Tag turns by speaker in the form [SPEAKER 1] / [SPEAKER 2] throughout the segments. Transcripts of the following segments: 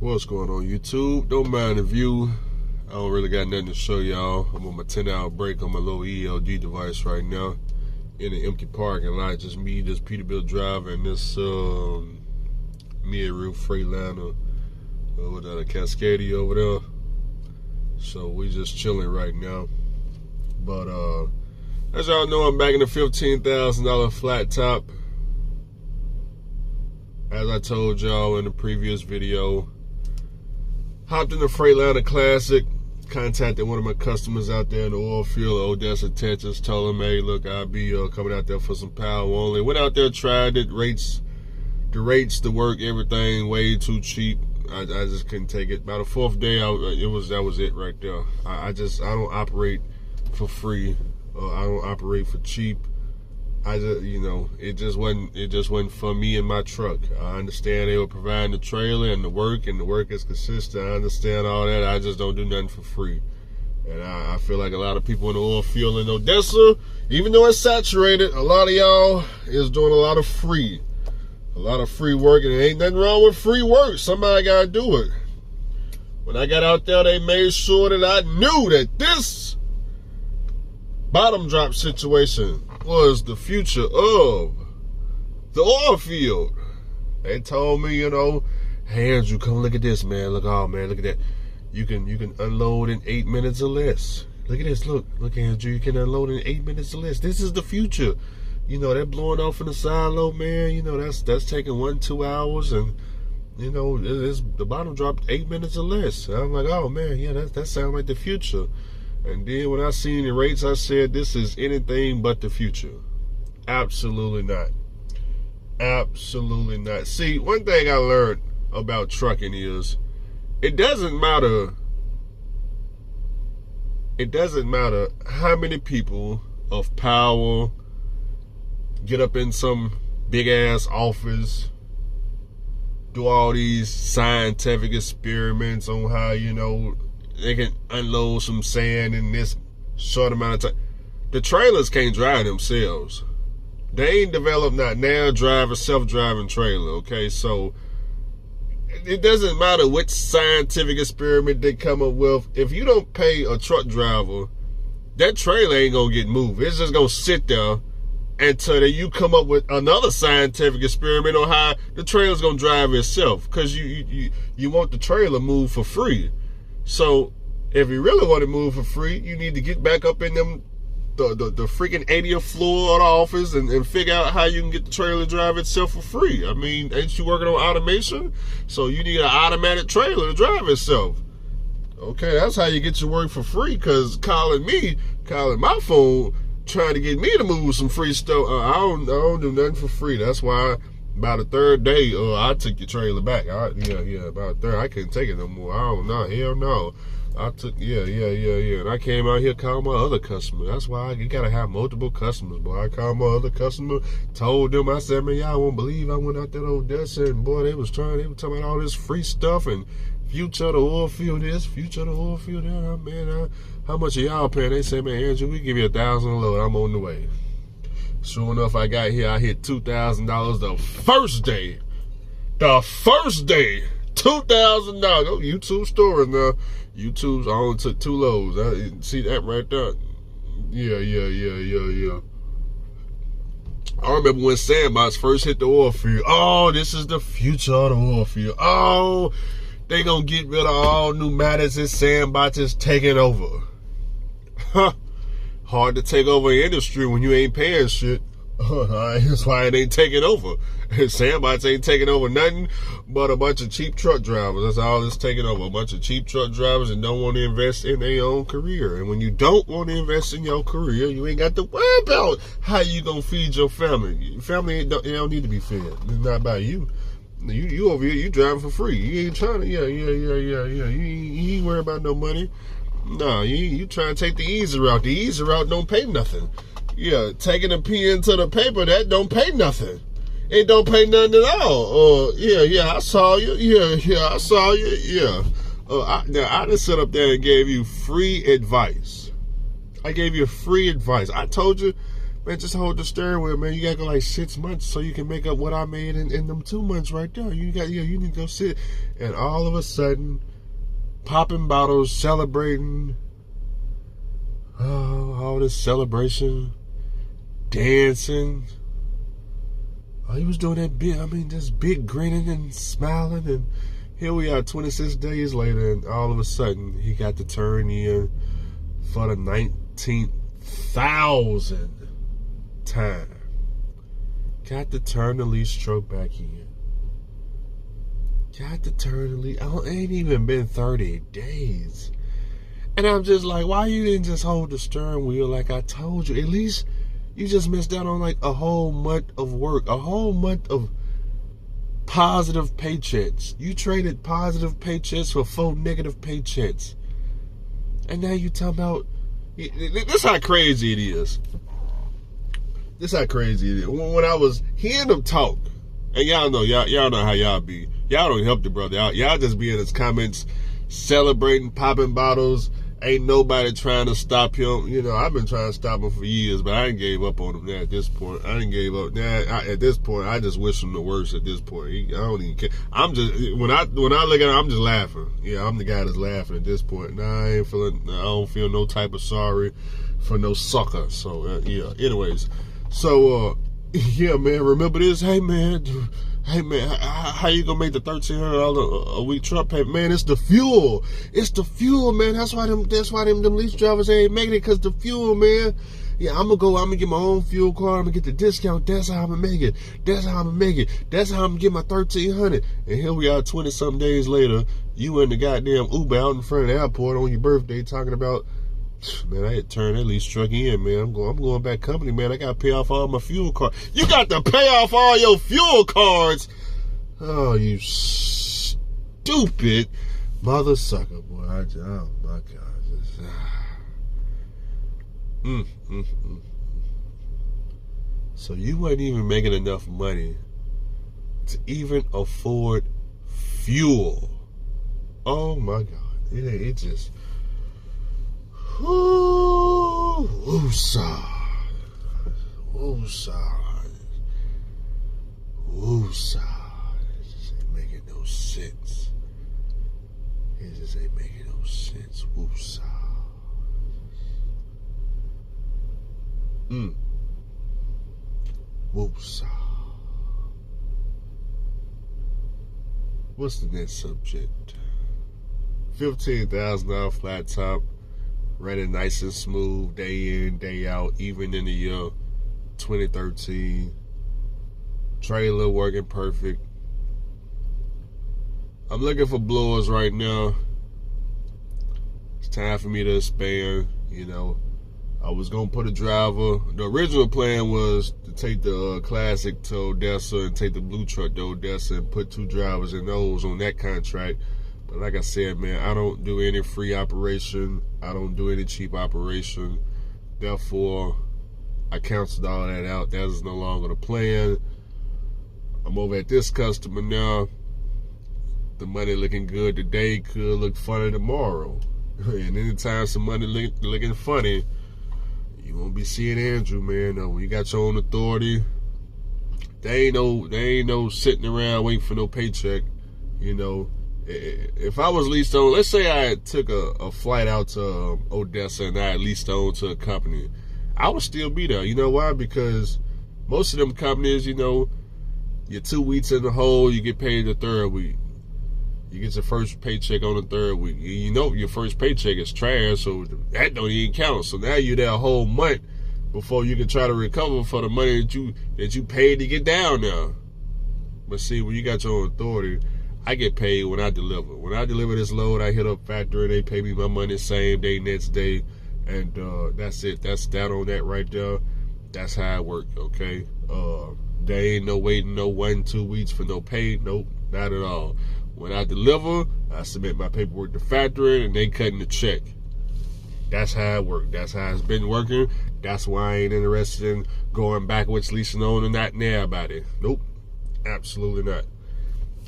[SPEAKER 1] What's going on, YouTube? Don't mind the view. I don't really got nothing to show y'all. I'm on my 10-hour break on my little ELD device right now in an empty parking lot. Just me, this Peterbilt driver, and this mid-roof Freightliner with a Cascadia over there. So we just chilling right now. But as y'all know, I'm back in the $15,000 flat top. As I told y'all in the previous video, hopped in the Freightliner Classic, contacted one of my customers out there in the oil field, Odessa, Texas, told him, hey, look, I'll be coming out there for some power only. Went out there, tried it, the work, everything, way too cheap. I just couldn't take it. By the fourth day, that was it right there. I don't operate for free. I don't operate for cheap. It just wasn't for me and my truck. I understand they were providing the trailer and the work is consistent. I understand all that. I just don't do nothing for free. And I feel like a lot of people in the oil field in Odessa, even though it's saturated, a lot of y'all is doing a lot of free work, and there ain't nothing wrong with free work. Somebody gotta do it. When I got out there, they made sure that I knew that this bottom drop situation was the future of the oil field. They told me, hey Andrew, come look at this, man. Look at that. You can unload in 8 minutes or less. Look at this, look Andrew, you can unload in 8 minutes or less. This is the future. They're blowing off in the silo, man. That's taking 1-2 hours, and the bottom dropped 8 minutes or less. And I'm like, oh man, yeah, that sounds like the future. And then when I seen the rates, I said, this is anything but the future. Absolutely not. Absolutely not. See, one thing I learned about trucking is it doesn't matter how many people of power get up in some big ass office, do all these scientific experiments on how, they can unload some sand in this short amount of time. The trailers can't drive themselves. They ain't developed not now drive a self-driving trailer, okay? So it doesn't matter which scientific experiment they come up with. If you don't pay a truck driver, that trailer ain't gonna get moved. It's just gonna sit there until you come up with another scientific experiment on how the trailer's gonna drive itself, because you want the trailer moved for free. So if you really want to move for free, you need to get back up in the freaking 80th floor of the office and figure out how you can get the trailer to drive itself for free. I mean, ain't you working on automation? So you need an automatic trailer to drive itself. Okay, that's how you get your work for free, because calling my phone, trying to get me to move some free stuff, I don't do nothing for free. That's why about the third day, I took your trailer back. About the third, I couldn't take it no more. I don't know, hell no. I took, and I came out here, called my other customer. That's why you gotta have multiple customers, boy. I called my other customer, told them, I said, man, y'all won't believe I went out there to Odessa, and boy, they were talking about all this free stuff, and future of the oil field this, future of the oil field that. Man, how much are y'all paying? They said, man, Andrew, we give you $1,000 a load. I'm on the way. Sure enough, I got here, I hit $2,000 the first day. The first day, $2,000. Oh, YouTube stories now. YouTube's, I only took 2 loads. See that right there? Yeah. I remember when sandbox first hit the oil field. Oh, this is the future of the oil field. Oh, they gonna get rid of all pneumatics and sandboxes taking over. Huh. Hard to take over an industry when you ain't paying shit. That's why it ain't taking over. Sandbox ain't taking over nothing but a bunch of cheap truck drivers. That's all it's taking over. A bunch of cheap truck drivers that don't want to invest in their own career. And when you don't want to invest in your career, you ain't got to worry about how you gonna feed your family. Your family don't need to be fed. It's not about you. You over here, you driving for free. You ain't trying to, You ain't worried about no money. No, you trying to take the easy route. The easy route don't pay nothing. Yeah, taking a pen to the paper, that don't pay nothing. It don't pay nothing at all. I saw you. I saw you. Yeah. I just sat up there and gave you free advice. I gave you free advice. I told you, Man, just hold the steering wheel, man. You gotta go like 6 months so you can make up what I made in them 2 months right there. You need to go sit. And all of a sudden, popping bottles, celebrating, all this celebration, dancing. He was doing that big, just big grinning and smiling. And here we are 26 days later, and all of a sudden, he got to turn in for the 19,000th time. Got to turn the lease truck back in. Got to turn the lease. It ain't even been 30 days. And I'm just like, why you didn't just hold the steering wheel like I told you? At least you just missed out on like a whole month of work, a whole month of positive paychecks. You traded positive paychecks for 4 negative paychecks. And now you talking about, this how crazy it is. This how crazy it is. When I was hearing them talk, and y'all know how y'all be. Y'all don't help the brother. Y'all just be in his comments, celebrating, popping bottles. Ain't nobody trying to stop him. I've been trying to stop him for years, but I ain't gave up on him now at this point. I didn't gave up. Now, at this point, I just wish him the worst at this point. I don't even care. I'm just, when I look at him, I'm just laughing. Yeah, I'm the guy that's laughing at this point. Nah, I don't feel no type of sorry for no sucker. So, anyways. So, yeah, man, remember this? Hey, man, how you gonna make the $1,300 a week truck payment? Man, it's the fuel. It's the fuel, man. That's why them lease drivers ain't making it, because the fuel, man. Yeah, I'm gonna get my own fuel card. I'm gonna get the discount. That's how I'm gonna make it. That's how I'm gonna get my $1,300. And here we are 20-something days later. You and the goddamn Uber out in front of the airport on your birthday talking about, man, I had to turn that lease truck in, man. I'm going back company, man. I got to pay off all my fuel cards. You got to pay off all your fuel cards? Oh, you stupid mother sucker, boy. Oh, my God. So you wasn't even making enough money to even afford fuel. Oh, my God. It just... Woosah. It just ain't making no sense. Woosah. Woosah. What's the next subject? $15,000 flat top. Running nice and smooth, day in, day out, even in the year 2013. Trailer working perfect. I'm looking for blowers right now. It's time for me to expand. I was going to put a driver. The original plan was to take the Classic to Odessa and take the blue truck to Odessa and put 2 drivers in those on that contract. But like I said, man, I don't do any free operation. I don't do any cheap operation. Therefore, I canceled all that out. That is no longer the plan. I'm over at this customer now. The money looking good today could look funny tomorrow. And anytime some money looking funny, you won't be seeing Andrew, man. When you got your own authority, they ain't no sitting around waiting for no paycheck. If I was leased on, let's say I took a flight out to Odessa and I leased on to a company, I would still be there. You know why? Because most of them companies, you're 2 weeks in the hole, you get paid the 3rd week. You get your first paycheck on the 3rd week. Your first paycheck is trash, so that don't even count. So now you're there a whole month before you can try to recover for the money that you paid to get down there. But see, when you got your own authority, I get paid when I deliver. When I deliver this load, I hit up factory. They pay me my money same day, next day. And that's it. That's that on that right there. That's how it works, okay? There ain't no waiting no 1-2 weeks for no pay. Nope, not at all. When I deliver, I submit my paperwork to factory and they cutting the check. That's how it works. That's how it's been working. That's why I ain't interested in going backwards, leasing on and not now about it. Nope, absolutely not.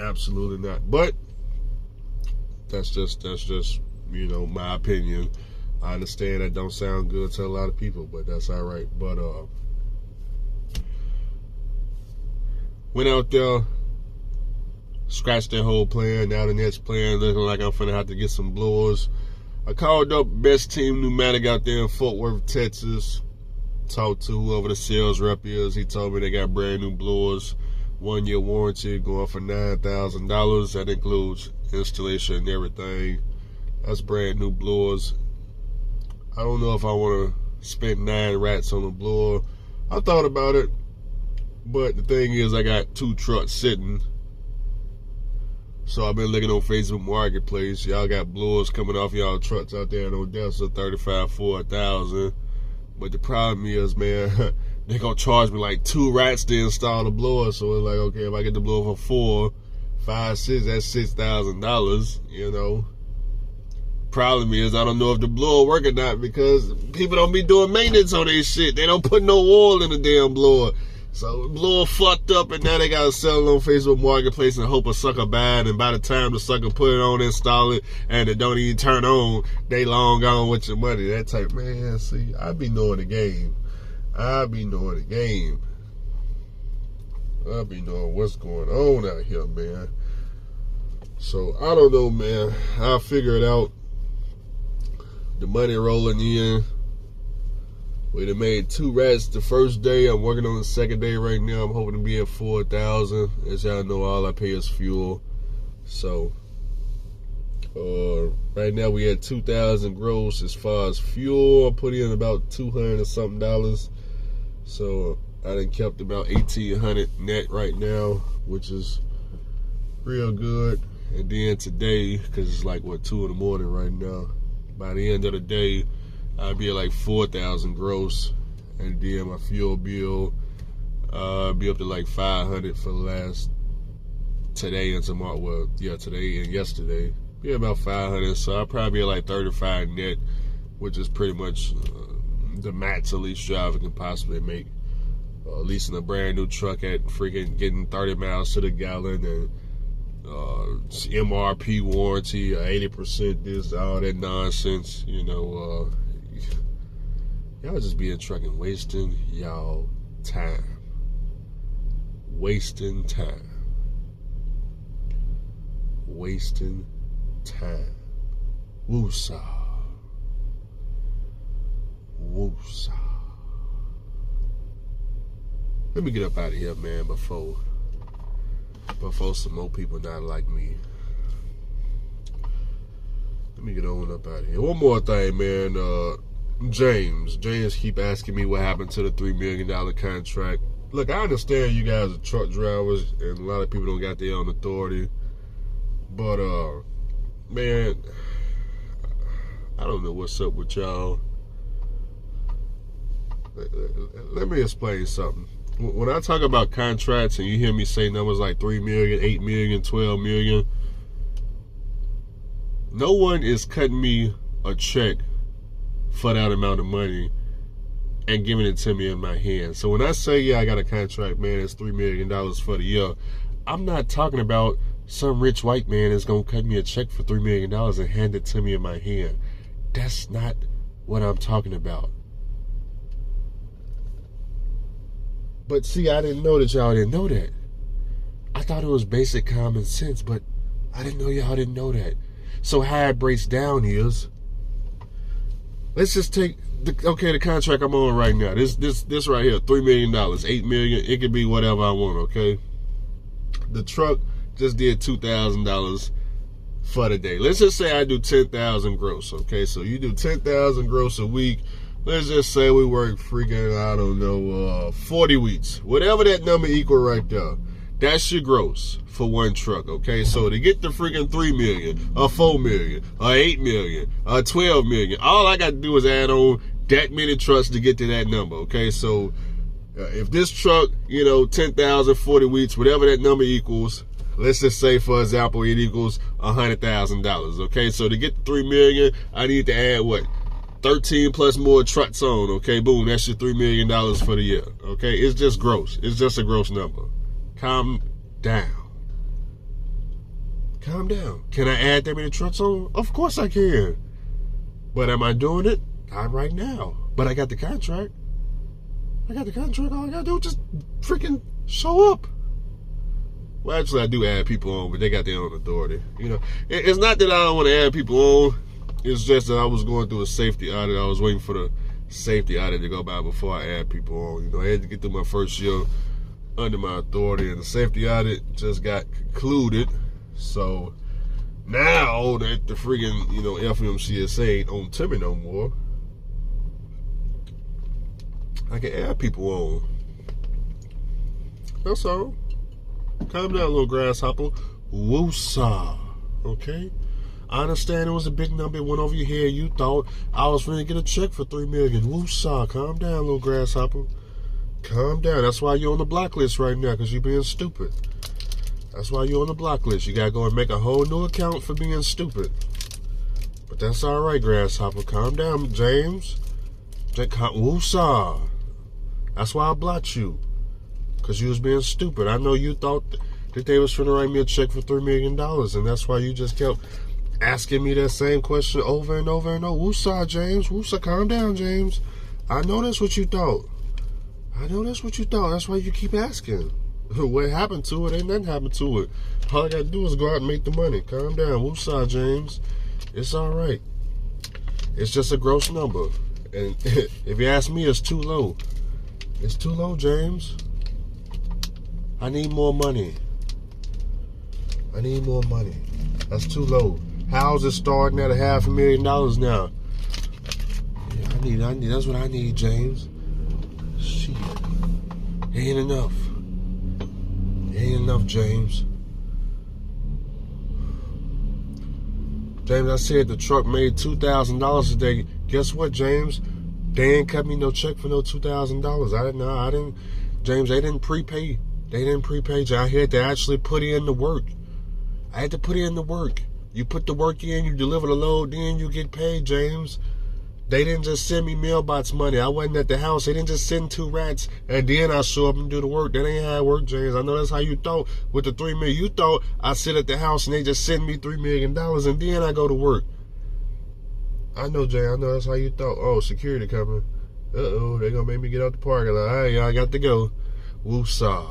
[SPEAKER 1] Absolutely not. But that's just my opinion. I understand that don't sound good to a lot of people, but that's all right. But Went out there, scratched that whole plan. Now the next plan looking like I'm finna have to get some blowers. I called up Best Team Pneumatic out there in Fort Worth, Texas. Talked to whoever the sales rep is. He told me they got brand new blowers, 1-year warranty, going for $9,000. That includes installation and everything. That's brand new blowers. I don't know if I want to spend 9 rats on a blower. I thought about it, but the thing is, I got 2 trucks sitting. So I've been looking on Facebook Marketplace. Y'all got blowers coming off y'all trucks out there in Odessa, $35,000, $4,000. But the problem is, man, they gonna charge me like 2 rats to install the blower. So it's like, okay, if I get the blower for 4, 5, 6, that's $6,000. You know. Problem is, I don't know if the blower work or not because people don't be doing maintenance on their shit. They don't put no oil in the damn blower. So the blower fucked up, and now they gotta sell it on Facebook Marketplace and hope a sucker buy it. And by the time the sucker put it on, install it, and it don't even turn on, they long gone with your money. That type, man. See, I be knowing the game. I be knowing the game. I be knowing what's going on out here, man. So I don't know, man. I'll figure it out. The money rolling in. We done made 2 rats the first day. I'm working on the second day right now. I'm hoping to be at 4,000. As y'all know, all I pay is fuel. So, right now we at 2,000 gross as far as fuel. I put in about $200 or something. So, I done kept about 1,800 net right now, which is real good. And then today, because it's like, 2 in the morning right now. By the end of the day, I'll be at like 4,000 gross, and then my fuel bill be up to like 500 for the last today and tomorrow. Well, yeah, today and yesterday, be about 500. So I'll probably be at like 35 net, which is pretty much the max a lease driver can possibly make. Leasing a brand new truck at freaking getting 30 miles to the gallon and MRP warranty, 80% this, all that nonsense, you know. Y'all just be in trucking, wasting y'all time. Wasting time. Wasting time. Woosah. Woosah. Let me get up out of here, man, before some more people not like me. Let me get on up out of here. One more thing, man. James keep asking me what happened to the $3 million contract. Look, I understand you guys are truck drivers and a lot of people don't got their own authority. But, man, I don't know what's up with y'all. Let me explain something. When I talk about contracts and you hear me say numbers like 3 million, 8 million, 12 million, no one is cutting me a check for that amount of money and giving it to me in my hand. So when I say, yeah, I got a contract, man, it's $3 million for the year, I'm not talking about some rich white man is going to cut me a check for $3 million and hand it to me in my hand. That's not what I'm talking about. But see, I didn't know that y'all didn't know that. I thought it was basic common sense, but I didn't know y'all didn't know that. So how it breaks down is, let's just take the contract I'm on right now. This right here, $3 million, $8 million. It could be whatever I want. Okay. The truck just did $2,000 for the day. Let's just say I do 10,000 gross. Okay, so you do 10,000 gross a week. Let's just say we work freaking, I don't know, 40 weeks. Whatever that number equal right there. That's your gross for one truck, okay? So to get the freaking 3 million, or 4 million, or 8 million, or 12 million, all I got to do is add on that many trucks to get to that number, okay? So if this truck, 10,000, 40 weeks, whatever that number equals, let's just say, for example, it equals $100,000, okay? So to get the 3 million, I need to add what? 13 plus more trucks on, okay? Boom, that's your $3 million for the year, okay? It's just gross. It's just a gross number. Calm down. Calm down. Can I add that many trucks on? Of course I can. But am I doing it? Not right now. But I got the contract. All I gotta do is just freaking show up. Well, actually, I do add people on, but they got their own authority. You know, it's not that I don't want to add people on. It's just that I was going through a safety audit. I was waiting for the safety audit to go by before I add people on. You know, I had to get through my first year under my authority, and the safety audit just got concluded. So now that the friggin', you know, FMCSA ain't on Timmy no more, I can add people on. That's all. Calm down, little grasshopper. Woosah. Okay? I understand it was a big number. It went over your head. You thought I was going to get a check for $3 million. Woosah. Calm down, little grasshopper. Calm down. That's why you're on the block list right now, because you're being stupid. That's why you're on the block list. You got to go and make a whole new account for being stupid. But that's all right, grasshopper. Calm down, James. Woosah. That's why I blocked you. Because you was being stupid. I know you thought that they was trying to write me a check for $3 million. And that's why you just kept asking me that same question over and over and over. Woosah, James. Woosah, calm down, James. I know that's what you thought. I know that's what you thought. That's why you keep asking. What happened to it? Ain't nothing happened to it. All I got to do is go out and make the money. Calm down. Woosah, James. It's all right. It's just a gross number. And if you ask me, it's too low. It's too low, James. I need more money. I need more money. That's too low. Houses starting at $500,000 now. Yeah, I need. That's what I need, James. Shit. Ain't enough. Ain't enough, James. James, I said the truck made $2,000 a day. Guess what, James? They ain't cut me no check for no $2,000. I didn't. James, they didn't prepay. They didn't prepay. I had to actually put in the work. I had to put in the work. You put the work in, you deliver the load, then you get paid, James. They didn't just send me mailbox money. I wasn't at the house. They didn't just send 2 rats and then I show up and do the work. That ain't how it worked, James. I know that's how you thought with the $3 million. You thought I sit at the house and they just send me $3 million and then I go to work. I know, Jay. I know that's how you thought. Oh, security coming. Uh-oh, they're going to make me get out the parking lot. All right, y'all, I got to go. Woosah.